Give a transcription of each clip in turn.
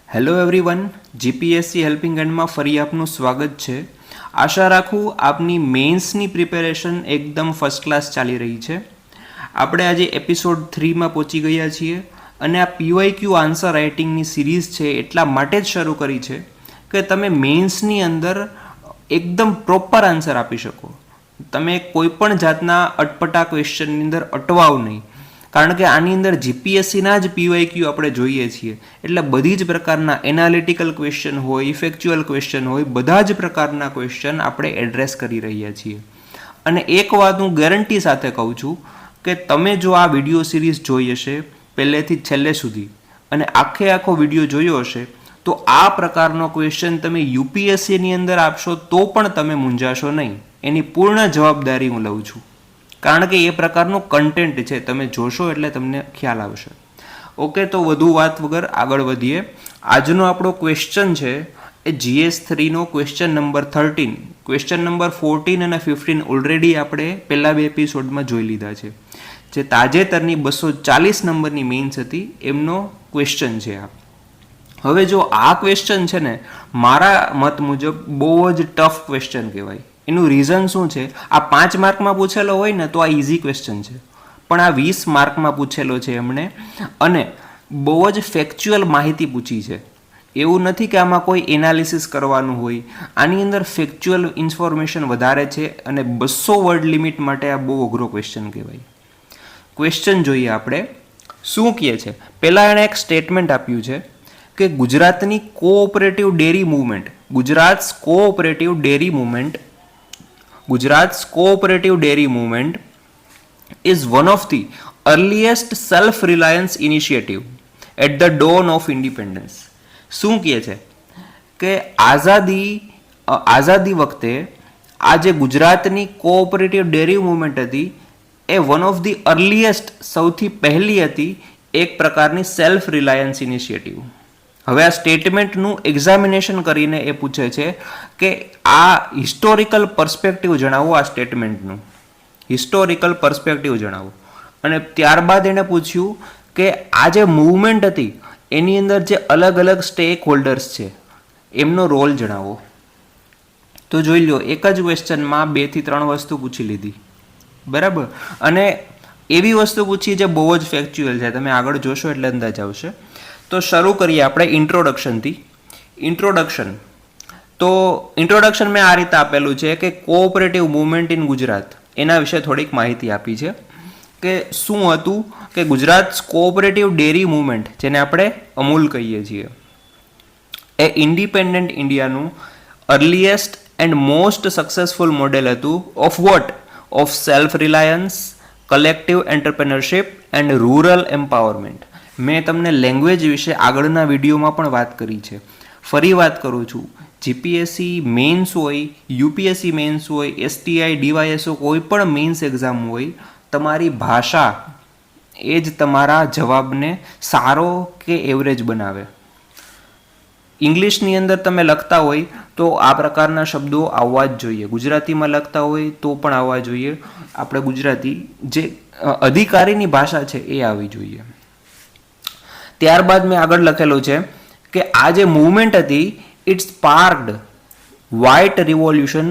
Hello everyone, GPSC helping હેન્ડમાં ફરી આપનું સ્વાગત છે. આશા રાખું આપની મેન્સની પ્રિપેરેશન એકદમ ફર્સ્ટ ક્લાસ ચાલી રહી છે. આપણે આજે એપિસોડ 3માં પહોંચી ગયા છીએ અને આ પીવાયક્યુ આન્સર રાઇટિંગની સિરીઝ છે એટલા માટે જ શરૂ કરી છે કે તમે મેન્સની અંદર એકદમ પ્રોપર આન્સર આપી શકો. તમે કોઈ પણ જાતના અટપટા ક્વેશ્ચનની અંદર અટવાવ નહીં, કારણ કે આની અંદર જીપીએસસીના જ પીવાયક્યુ આપણે જોઈએ છીએ. એટલે બધી જ પ્રકારના એનાલિટિકલ ક્વેશ્ચન હોય, ઇફેક્ચ્યુઅલ ક્વેશ્ચન હોય, બધા જ પ્રકારના ક્વેશ્ચન આપણે એડ્રેસ કરી રહ્યા છીએ. અને એક વાત હું ગેરંટી સાથે કહું છું કે તમે જો આ વિડીયો સિરીઝ જોઈ હશે પહેલેથી છેલ્લે સુધી અને આખો વિડીયો જોયો હશે તો આ પ્રકારનો ક્વેશ્ચન તમે યુપીએસસીની અંદર આપશો તો પણ તમે મૂંઝાશો નહીં. એની પૂર્ણ જવાબદારી હું લઉં છું, કારણ કે એ પ્રકારનું કન્ટેન્ટ છે. તમે જોશો એટલે તમને ખ્યાલ આવશે. ઓકે, તો વધુ વાત વગર આગળ વધીએ. આજનો આપણો ક્વેશ્ચન છે એ GS3નો ક્વેશ્ચન નંબર 13. ક્વેશ્ચન નંબર 14 અને 15 ઓલરેડી આપણે પહેલા બે એપિસોડમાં જોઈ લીધા છે. જે તાજેતરની 240 નંબરની મેઇન્સ હતી એમનો ક્વેશ્ચન છે આ. હવે જો આ ક્વેશ્ચન છે ને, મારા મત મુજબ બહુ જ ટફ ક્વેશ્ચન કહેવાય. એનું રીઝન શું છે? આ 5 માર્કમાં પૂછેલો હોય ને તો આ ઇઝી ક્વેશ્ચન છે, પણ આ 20 માર્કમાં પૂછેલો છે એમણે, અને બહુ જ ફેક્ચ્યુઅલ માહિતી પૂછી છે. એવું નથી કે આમાં કોઈ એનાલિસિસ કરવાનું હોય. આની અંદર ફેક્ચ્યુઅલ ઇન્ફોર્મેશન વધારે છે અને 200 વર્ડ લિમિટ માટે આ બહુ અઘરો ક્વેશ્ચન કહેવાય. ક્વેશ્ચન જોઈએ આપણે શું કહે છે. પહેલાં એણે એક સ્ટેટમેન્ટ આપ્યું છે કે ગુજરાતની cooperative dairy movement, Gujarat cooperative dairy movement is one of the earliest self-reliance initiative at the dawn of independence. શું કહે છે કે આઝાદી વખતે આ જે ગુજરાતની કોઓપરેટિવ ડેરી મૂવમેન્ટ હતી એ વન ઓફ ધી અર્લીએસ્ટ, સૌથી પહેલી હતી એક પ્રકારની સેલ્ફ રિલાયન્સ ઇનિશિયેટિવ. હવે આ સ્ટેટમેન્ટનું એક્ઝામિનેશન કરીને એ પૂછે છે કે આ હિસ્ટોરિકલ પર્સ્પેક્ટિવ જણાવો. આ સ્ટેટમેન્ટનું હિસ્ટોરિકલ પર્સ્પેક્ટિવ જણાવો. અને ત્યારબાદ એણે પૂછ્યું કે આ જે મૂવમેન્ટ હતી એની અંદર જે અલગ અલગ સ્ટેક હોલ્ડર્સ છે એમનો રોલ જણાવો. તો જોઈ લો, એક જ ક્વેશ્ચનમાં 2 થી 3 વસ્તુ પૂછી લીધી, બરાબર. અને એવી વસ્તુ પૂછી જે બહુ જ ફેક્ચ્યુઅલ છે, તમે આગળ જોશો એટલે અંદાજ આવશે. તો શરૂ કરીએ આપણે ઇન્ટ્રોડક્શનથી. ઇન્ટ્રોડક્શન મેં આ રીતે આપેલું છે કે કોઓપરેટિવ મૂવમેન્ટ ઇન ગુજરાત, એના વિશે થોડીક માહિતી આપી છે કે શું હતું કે ગુજરાત કોઓપરેટિવ ડેરી મૂવમેન્ટ, જેને આપણે અમૂલ કહીએ છીએ, એ ઇન્ડિપેન્ડન્ટ ઇન્ડિયાનું earliest and most successful model હતું of what? Of self reliance, collective entrepreneurship and rural empowerment. મેં તમને લેંગ્વેજ વિશે આગળના વિડીયોમાં પણ વાત કરી છે. ફરી વાત કરું છું, જીપીએસસી મેન્સ હોય, યુપીએસસી મેન્સ હોય, STI, DYSO, કોઈ પણ મેન્સ એક્ઝામ હોય, તમારી ભાષા એ જ તમારા જવાબને સારો કે એવરેજ બનાવે. ઇંગ્લિશની અંદર તમે લખતા હોય તો આ પ્રકારના શબ્દો આવવા જ જોઈએ. ગુજરાતીમાં લખતા હોય તો પણ આવવા જોઈએ. આપણે ગુજરાતી જે અધિકારીની ભાષા છે એ આવવી જોઈએ. ત્યારબાદ મેં આગળ લખેલું છે કે આ જે મૂવમેન્ટ હતી it sparked white revolution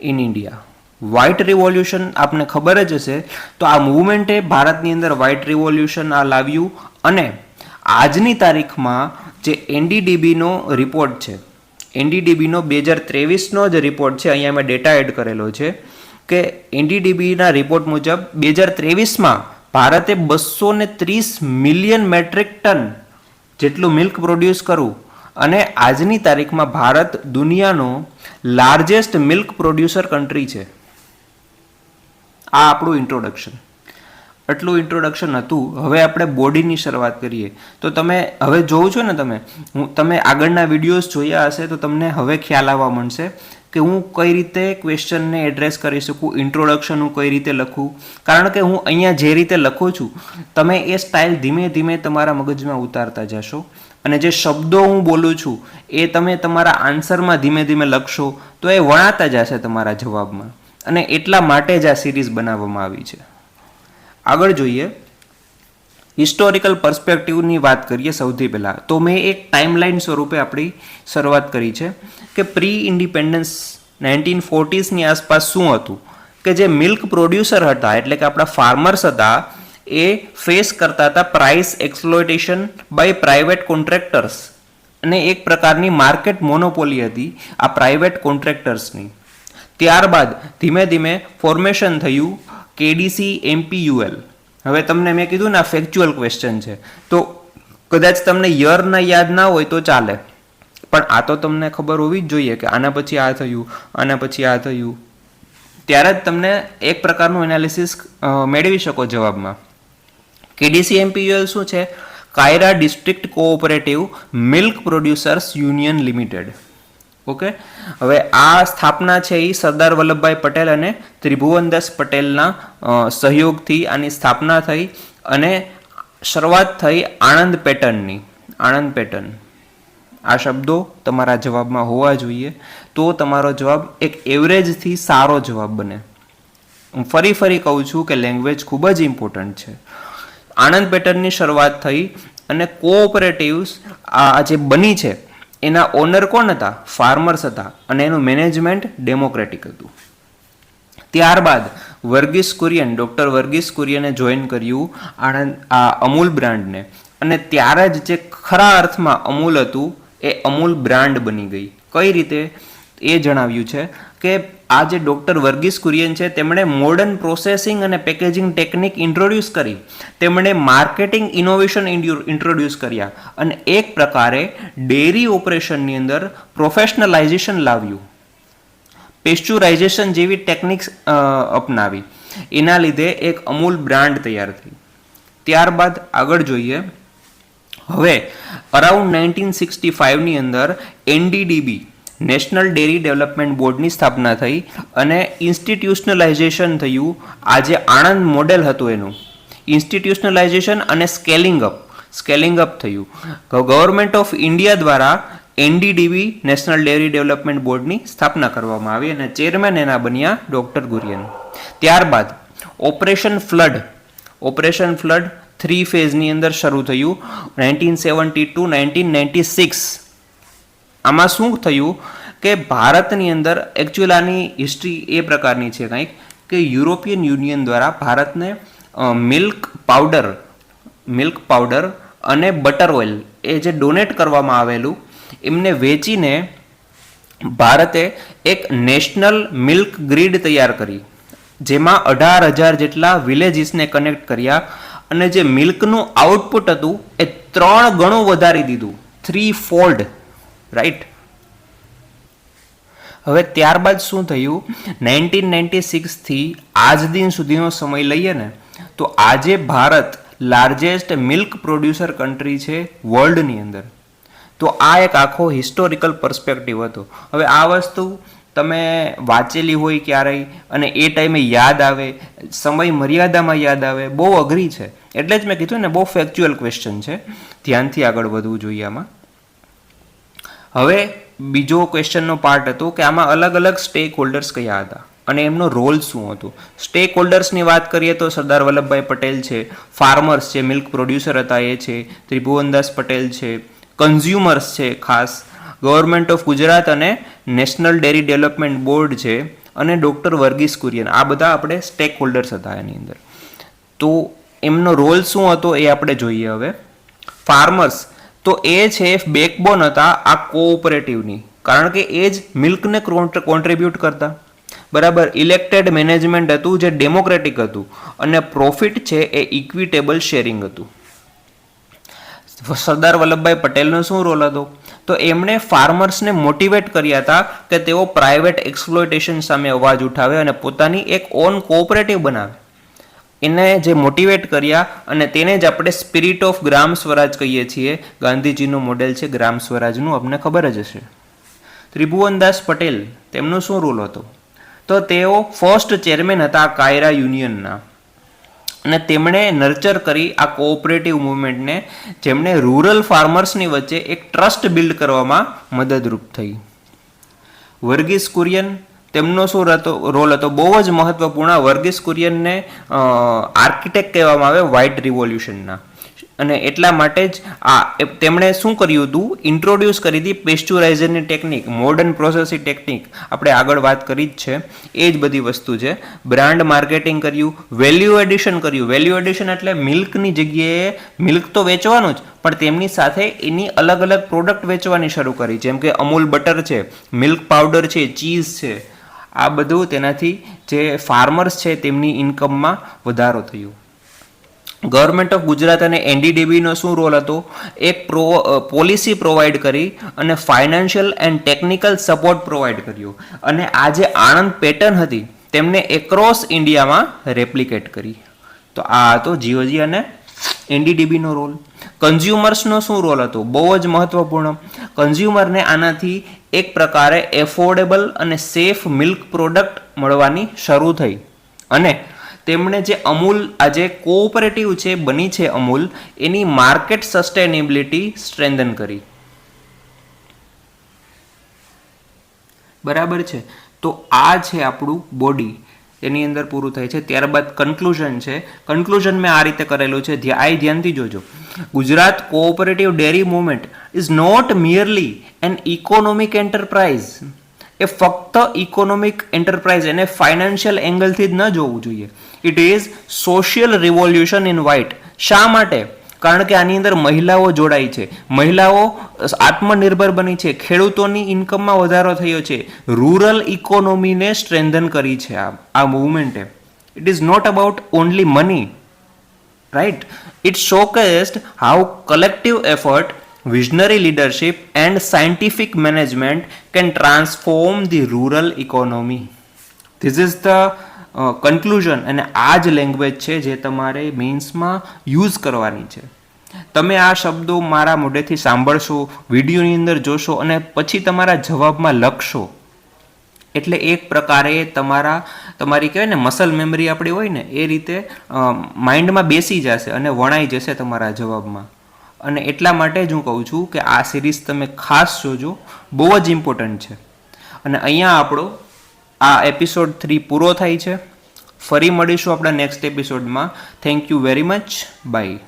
in India. White revolution આપને ખબર જ હશે. તો આ મૂવમેન્ટે ભારતની અંદર વ્હાઇટ રિવોલ્યુશન આ લાવ્યું. અને આજની તારીખમાં જે NDDBનો રિપોર્ટ છે, NDDBનો 2023નો જ રિપોર્ટ છે, અહીંયા મેં ડેટા એડ કરેલો છે કે NDDBના રિપોર્ટ મુજબ 2023માં ભારતે 230 મિલિયન મેટ્રિક ટન જેટલું મિલ્ક પ્રોડ્યુસ કરવું. અને આજની તારીખમાં ભારત દુનિયાનો લાર્જેસ્ટ મિલ્ક પ્રોડ્યુસર કન્ટ્રી છે. આ આપણું ઇન્ટ્રોડક્શન. આટલું ઇન્ટ્રોડક્શન હતું. હવે આપણે બોડીની શરૂઆત કરીએ. તો તમે હવે જોવો છો ને, તમે આગળના વિડીયોઝ જોયા હશે તો તમને હવે ખ્યાલ આવવા મળશે કે હું કઈ રીતે ક્વેશ્ચનને એડ્રેસ કરી શકું, ઇન્ટ્રોડક્શન હું કઈ રીતે લખું. કારણ કે હું અહીંયા જે રીતે લખું છું તમે એ સ્ટાઇલ ધીમે ધીમે તમારા મગજમાં ઉતારતા જશો, અને જે શબ્દો હું બોલું છું એ તમે તમારા આન્સરમાં ધીમે ધીમે લખશો તો એ વણાતા જશે તમારા જવાબમાં. અને એટલા માટે જ આ સિરીઝ બનાવવામાં આવી છે. આગળ જોઈએ હિસ્ટોરિકલ પર્સ્પેક્ટિવની વાત કરીએ સૌથી પહેલાં તો મેં એક ટાઈમલાઈન સ્વરૂપે આપણી શરૂઆત કરી છે કે પ્રી ઇન્ડિપેન્ડન્સ 1940sની આસપાસ શું હતું કે જે મિલ્ક પ્રોડ્યુસર હતા એટલે કે આપણા ફાર્મર્સ હતા એ ફેસ કરતા હતા price exploitation by private contractors અને એક પ્રકારની માર્કેટ મોનોપોલી હતી આ પ્રાઇવેટ કોન્ટ્રાક્ટર્સની. ત્યારબાદ ધીમે ધીમે ફોર્મેશન થયું કેડીસી એમપીયુએલ. હવે તમને મેં કીધું ને આ ફેક્ચ્યુઅલ ક્વેશ્ચન છે તો કદાચ તમને યર ના યાદ ના હોય તો ચાલે, પણ આ તો તમને ખબર હોવી જ જોઈએ કે આના પછી આ થયું, આના પછી આ થયું, ત્યારે જ તમને એક પ્રકારનું એનાલિસિસ મેળવી શકો જવાબમાં. કેડીસી એમપીયુએલ શું છે? Kaira district cooperative milk producers union limited. Okay, હવે આ સ્થાપના છે એ સરદાર વલ્લભભાઈ પટેલ અને ત્રિભુવનદાસ પટેલના સહયોગથી આની સ્થાપના થઈ અને શરૂઆત થઈ આણંદ પેટર્નની. આણંદ પેટર્ન આ શબ્દો તમારા જવાબમાં હોવા જોઈએ તો તમારો જવાબ એક એવરેજથી સારો જવાબ બને. હું ફરી કહું છું કે લેંગ્વેજ ખૂબ જ ઇમ્પોર્ટન્ટ છે. આણંદ પેટર્નની શરૂઆત થઈ અને કોઓપરેટિવ્સ આ જે બની છે એના ઓનર કોણ હતા? ફાર્મર્સ હતા અને એનું મેનેજમેન્ટ ડેમોક્રેટિક હતું. ત્યારબાદ વર્ગીસ કુરિયન, ડૉક્ટર વર્ગીસ કુરિયને જોઈન કર્યું આણંદ આ અમૂલ બ્રાન્ડને અને ત્યારે જ જે ખરા અર્થમાં અમૂલ હતું એ અમૂલ બ્રાન્ડ બની ગઈ. કઈ રીતે એ જણાવ્યું છે કે આ જે ડૉક્ટર વર્ગીસ કુરિયન છે તેમણે મોડર્ન પ્રોસેસિંગ અને પેકેજિંગ ટેકનિક ઇન્ટ્રોડ્યુસ કરી, તેમણે માર્કેટિંગ ઇનોવેશન ઇન્ટ્રોડ્યુસ કર્યા અને એક પ્રકારે ડેરી ઓપરેશનની અંદર પ્રોફેશનલાઇઝેશન લાવ્યું, પેસ્ચ્યુરાઇઝેશન જેવી ટેકનિક્સ અપનાવી. એના લીધે એક અમૂલ બ્રાન્ડ તૈયાર થઈ. ત્યારબાદ આગળ જોઈએ. હવે અરાઉન્ડ 1965ની અંદર એનડીડીબી નેશનલ ડેરી ડેવલપમેન્ટ બોર્ડની સ્થાપના થઈ અને ઇન્સ્ટિટ્યુશનલાઇઝેશન થયું. આ જે આણંદ મોડેલ હતું એનું ઇન્સ્ટિટ્યુશનલાઇઝેશન અને સ્કેલિંગ અપ થયું. ગવર્મેન્ટ ઓફ ઇન્ડિયા દ્વારા એનડીડીબી નેશનલ ડેરી ડેવલપમેન્ટ બોર્ડની સ્થાપના કરવામાં આવી અને ચેરમેન એના બન્યા ડૉક્ટર કુરિયન. ત્યારબાદ ઓપરેશન ફ્લડ 3 ફેઝની અંદર શરૂ થયું 1972-1996. આમાં શું થયું કે ભારતની અંદર એકચ્યુઅલ આની હિસ્ટ્રી એ પ્રકારની છે કંઈક કે યુરોપિયન યુનિયન દ્વારા ભારતને મિલ્ક પાવડર અને બટર ઓઇલ એ જે ડોનેટ કરવામાં આવેલું એમને વેચીને ભારતે એક નેશનલ મિલ્ક ગ્રીડ તૈયાર કરી જેમાં 18,000 જેટલા વિલેજીસને કનેક્ટ કર્યા અને જે મિલ્કનું આઉટપુટ હતું એ 3 ગણું વધારી દીધું, 3-fold, રાઈટ. હવે ત્યારબાદ શું થયું? 1996થી આજ દિન સુધીનો સમય લઈએ ને તો આજે Bharat largest milk producer country છે વર્લ્ડની અંદર. તો આ એક આખો હિસ્ટોરિકલ પર્સ્પેક્ટિવ હતો. હવે આ વસ્તુ તમે વાંચેલી હોય ક્યારેય અને એ ટાઈમે યાદ આવે, સમય મર્યાદામાં યાદ આવે, બહુ અઘરી છે. એટલે જ મેં કીધું ને બહુ ફેક્ચ્યુઅલ ક્વેશ્ચન છે, ધ્યાનથી આગળ વધવું જોઈએ આમાં. હવે બીજો ક્વેશ્ચનનો પાર્ટ હતો કે આમાં અલગ અલગ સ્ટેક હોલ્ડર્સ કયા હતા અને એમનો રોલ શું હતો. સ્ટેક હોલ્ડર્સની વાત કરીએ તો સરદાર વલ્લભભાઈ પટેલ છે, ફાર્મર્સ છે, મિલ્ક પ્રોડ્યુસર હતા એ છે, ત્રિભુવનદાસ પટેલ છે, કન્ઝ્યુમર્સ છે ખાસ, ગવર્મેન્ટ ઓફ ગુજરાત અને નેશનલ ડેરી ડેવલપમેન્ટ બોર્ડ છે અને ડૉક્ટર વર્ગીસ કુરિયન. આ બધા આપણે સ્ટેક હોલ્ડર્સ હતા એની અંદર. તો એમનો રોલ શું હતો એ આપણે જોઈએ. હવે ફાર્મર્સ તો એ છે બેકબોન હતા આ કોઓપરેટિવની, કારણ કે એ જ મિલ્કને કોન્ટ્રીબ્યુટ કરતા, બરાબર. ઇલેક્ટેડ મેનેજમેન્ટ હતું જે ડેમોક્રેટિક હતું અને પ્રોફિટ છે એ ઇક્વિટેબલ શેરિંગ હતું. સરદાર વલ્લભભાઈ પટેલનો શું રોલ હતો? તો એમણે ફાર્મર્સને મોટિવેટ કર્યા હતા કે તેઓ પ્રાઇવેટ એક્સપ્લોઇટેશન સામે અવાજ ઉઠાવે અને પોતાની એક ઓન કોઓપરેટિવ બનાવે. એને જે મોટિવેટ કર્યા અને તેને જ આપણે સ્પિરિટ ઓફ ગ્રામ સ્વરાજ કહીએ છીએ. ગાંધીજીનું મોડેલ છે ગ્રામ સ્વરાજનું, આપણને ખબર જ હશે. ત્રિભુવનદાસ પટેલ, તેમનો શું રોલ હતો? તો તેઓ ફર્સ્ટ ચેરમેન હતા કાયરા યુનિયનના અને તેમણે નર્ચર કરી આ કોઓપરેટિવ મુવમેન્ટને, જેમણે રૂરલ ફાર્મર્સની વચ્ચે એક ટ્રસ્ટ બિલ્ડ કરવામાં મદદરૂપ થઈ. વર્ગીસ કુરિયન, તેમનો શું રોલ હતો? બહુ જ મહત્વપૂર્ણ. વર્ગીસ કુરિયનને આર્કિટેક્ટ કહેવામાં આવે વ્હાઇટ રિવોલ્યુશનના. અને એટલા માટે જ તેમણે શું કર્યું હતું, ઇન્ટ્રોડ્યુસ કરી હતી પેસ્ચ્યુરાઇઝરની ટેકનિક, મોડર્ન પ્રોસેસિંગ ટેકનિક, આપણે આગળ વાત કરી જ છે, એ જ બધી વસ્તુ છે. બ્રાન્ડ માર્કેટિંગ કર્યું, વેલ્યુ એડિશન કર્યું. વેલ્યુ એડિશન એટલે મિલ્કની જગ્યાએ મિલ્ક તો વેચવાનું જ, પણ તેમની સાથે એની અલગ અલગ પ્રોડક્ટ વેચવાની શરૂ કરી, જેમ કે અમૂલ બટર છે, મિલ્ક પાવડર છે, ચીઝ છે. આ બધું તેનાથી જે ફાર્મર્સ છે તેમની ઇન્કમમાં વધારો થયો. ગવર્મેન્ટ ઓફ ગુજરાત અને એનડીડીબીનો શું રોલ હતો? એક પોલિસી પ્રોવાઈડ કરી અને financial and technical support provide કર્યો. અને આ જે આણંદ પેટર્ન હતી તેમને એક્રોસ ઇન્ડિયામાં રેપ્લિકેટ કરી. તો આ હતો જીઓજી અને એનડીડીબીનો રોલ. કન્ઝ્યુમર્સનો શું રોલ હતો? બહુ જ મહત્વપૂર્ણ. કન્ઝ્યુમરને આનાથી એક પ્રકારે એફોર્ડેબલ અને સેફ મિલ્ક પ્રોડક્ટ મળવાની શરૂ થઈ. અને તેમણે જે અમૂલ આજે કોઓપરેટિવ છે બની છે અમૂલ, એની માર્કેટ સસ્ટેનેબિલિટી સ્ટ્રેન્થન કરી. બરાબર છે. તો આ છે આપણું બોડી, એની અંદર પૂરું થાય છે. ત્યારબાદ કન્ક્લુઝન છે. કન્ક્લુઝન મેં આ રીતે કરેલું છે, ધ્યાનથી જોજો. Gujarat cooperative dairy movement is not merely an economic enterprise. એ ફક્ત ઇકોનોમિક એન્ટરપ્રાઇઝ, એને ફાઇનાન્શિયલ એંગલથી જ ન જોવું જોઈએ. It is social revolution in white. શા માટે? કારણ કે આની અંદર મહિલાઓ જોડાઈ છે, મહિલાઓ આત્મનિર્ભર બની છે, ખેડૂતોની ઇન્કમમાં વધારો થયો છે, રૂરલ ઇકોનોમીને સ્ટ્રેન્થન કરી છે આ મૂવમેન્ટે. It is not about only money, right? It showcased how collective effort, visionary leadership and scientific management can transform the rural economy. This is the conclusion. અને આ જ લેંગ્વેજ છે જે તમારે મેઇન્સમાં યુઝ કરવાની છે. તમે આ શબ્દો મારા મોઢેથી સાંભળશો, વિડીયોની અંદર જોશો અને પછી તમારા જવાબમાં લખશો, એટલે એક પ્રકારે તમારી કહેવાય ને મસલ મેમરી આપણી હોય ને એ રીતે માઇન્ડમાં બેસી જશે અને વણાઈ જશે તમારા જવાબમાં. અને એટલા માટે જ હું કહું છું કે આ સિરીઝ તમે ખાસ જોજો, બહુ જ ઇમ્પોર્ટન્ટ છે. અને અહીંયા આપણો આ એપિસોડ 3 પૂરો થાય છે. ફરી મળીશું આપણા નેક્સ્ટ એપિસોડમાં. Thank you very much. By.